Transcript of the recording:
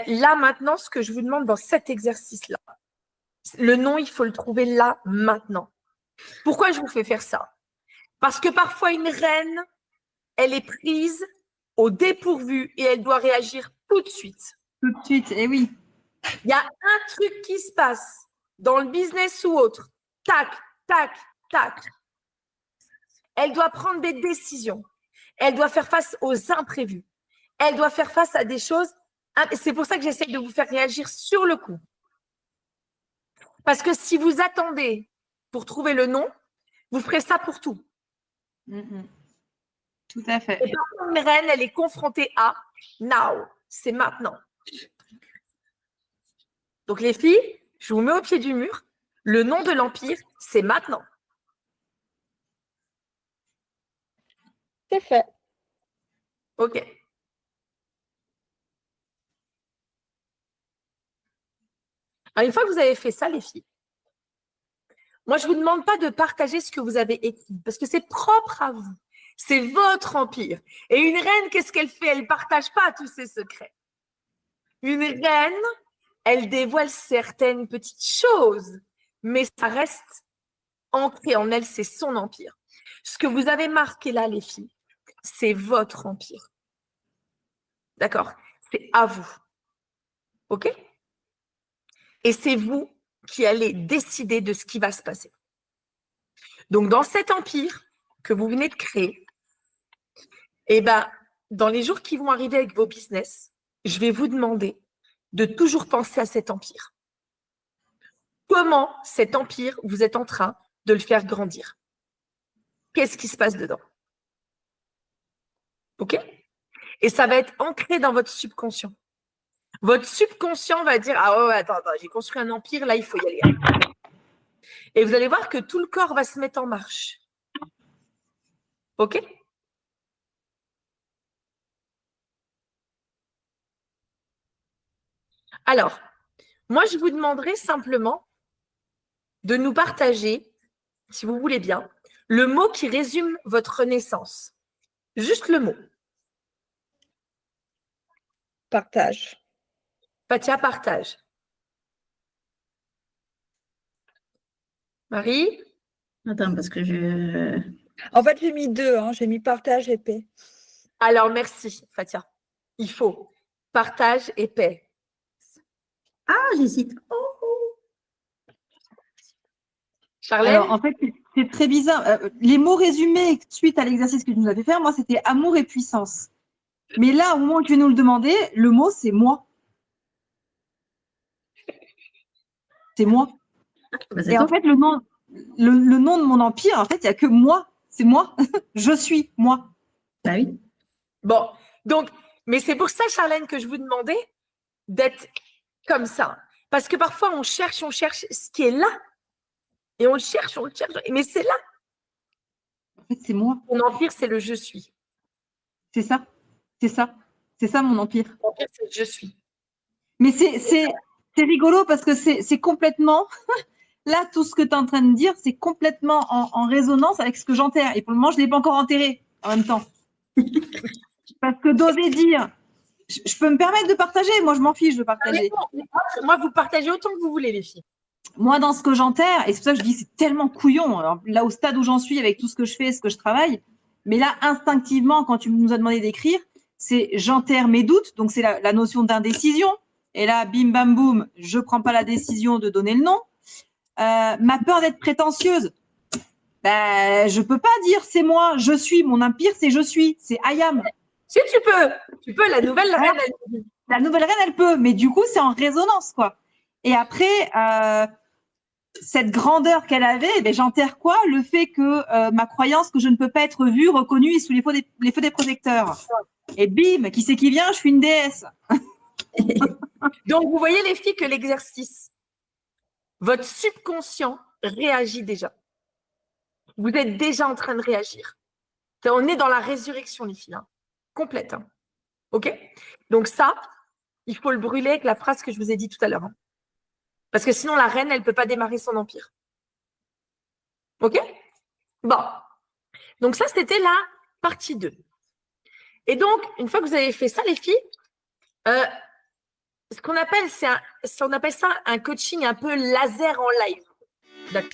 Là, maintenant, ce que je vous demande dans cet exercice-là, le nom, il faut le trouver là, maintenant. Pourquoi je vous fais faire ça? Parce que parfois, une reine, elle est prise au dépourvu et elle doit réagir tout de suite. Tout de suite, eh oui. Il y a un truc qui se passe dans le business ou autre. Tac, tac, tac. Elle doit prendre des décisions. Elle doit faire face aux imprévus. Elle doit faire face à des choses. C'est pour ça que j'essaie de vous faire réagir sur le coup. Parce que si vous attendez pour trouver le nom, vous ferez ça pour tout. Tout à fait. Et parfois, une reine, elle est confrontée à now. C'est maintenant. Donc, les filles, je vous mets au pied du mur. Le nom de l'empire, c'est maintenant. C'est fait. OK. Alors, une fois que vous avez fait ça, les filles, moi, je ne vous demande pas de partager ce que vous avez écrit parce que c'est propre à vous. C'est votre empire. Et une reine, qu'est-ce qu'elle fait? Elle ne partage pas tous ses secrets. Une reine, elle dévoile certaines petites choses, mais ça reste ancré en elle, c'est son empire. Ce que vous avez marqué là, les filles, c'est votre empire. D'accord? C'est à vous. OK? Et c'est vous qui allez décider de ce qui va se passer. Donc, dans cet empire que vous venez de créer, eh ben, dans les jours qui vont arriver avec vos business, je vais vous demander de toujours penser à cet empire. Comment cet empire, vous êtes en train de le faire grandir? Qu'est-ce qui se passe dedans? OK? Et ça va être ancré dans votre subconscient. Votre subconscient va dire « Ah ouais, attends, j'ai construit un empire, là, il faut y aller. » Et vous allez voir que tout le corps va se mettre en marche. OK? Alors, moi, je vous demanderai simplement de nous partager, si vous voulez bien, le mot qui résume votre naissance. Juste le mot. Partage. Fatia, partage. Marie? Attends, parce que je... En fait, j'ai mis deux. J'ai mis partage et paix. Alors, merci, Fatia. Il faut partage et paix. Ah, j'hésite. Charlène? Alors, en fait, c'est très bizarre. Les mots résumés suite à l'exercice que tu nous as fait faire, moi, c'était amour et puissance. Mais là, au moment où tu veux nous le demander, le mot, c'est moi. C'est moi. Bah, Et en fait, le nom de mon empire, en fait, il n'y a que moi. C'est moi. Je suis moi. Bah oui. Bon, donc, mais c'est pour ça, Charlène, que je vous demandais d'être comme ça. Parce que parfois, on cherche ce qui est là. Et on le cherche, mais c'est là. En fait, c'est moi. Mon empire, c'est le je suis. C'est ça. C'est ça. C'est ça, mon empire. Mon empire, c'est le je suis. Mais c'est rigolo parce que c'est complètement… Là, tout ce que tu es en train de dire, c'est complètement en résonance avec ce que j'enterre. Et pour le moment, je ne l'ai pas encore enterré en même temps. Parce que d'oser dire… Je peux me permettre de partager. Moi, je m'en fiche de partager. Moi, vous partagez autant que vous voulez, les filles. Moi, dans ce que j'enterre, et c'est pour ça que je dis c'est tellement couillon. Alors, là, au stade où j'en suis, avec tout ce que je fais, ce que je travaille, mais là, instinctivement, quand tu nous as demandé d'écrire, c'est j'enterre mes doutes. Donc, c'est la notion d'indécision. Et là, bim, bam, boum, je ne prends pas la décision de donner le nom. Ma peur d'être prétentieuse. Ben, je peux pas dire c'est moi, je suis. Mon empire, c'est je suis. C'est I am. Si tu peux, la nouvelle reine, La nouvelle reine, elle peut, mais du coup, c'est en résonance, quoi. Et après, cette grandeur qu'elle avait, ben, j'enterre quoi? Le fait que ma croyance que je ne peux pas être vue, reconnue et sous les feux des projecteurs. Et bim, qui c'est qui vient? Je suis une déesse. Donc, vous voyez, les filles, que l'exercice, votre subconscient réagit déjà. Vous êtes déjà en train de réagir. On est dans la résurrection, les filles. Complète. OK? Donc ça, il faut le brûler avec la phrase que je vous ai dit tout à l'heure. Parce que sinon, la reine, elle ne peut pas démarrer son empire. OK? Bon. Donc ça, c'était la partie 2. Et donc, une fois que vous avez fait ça, les filles, ce qu'on appelle, on appelle ça un coaching un peu laser en live. D'accord.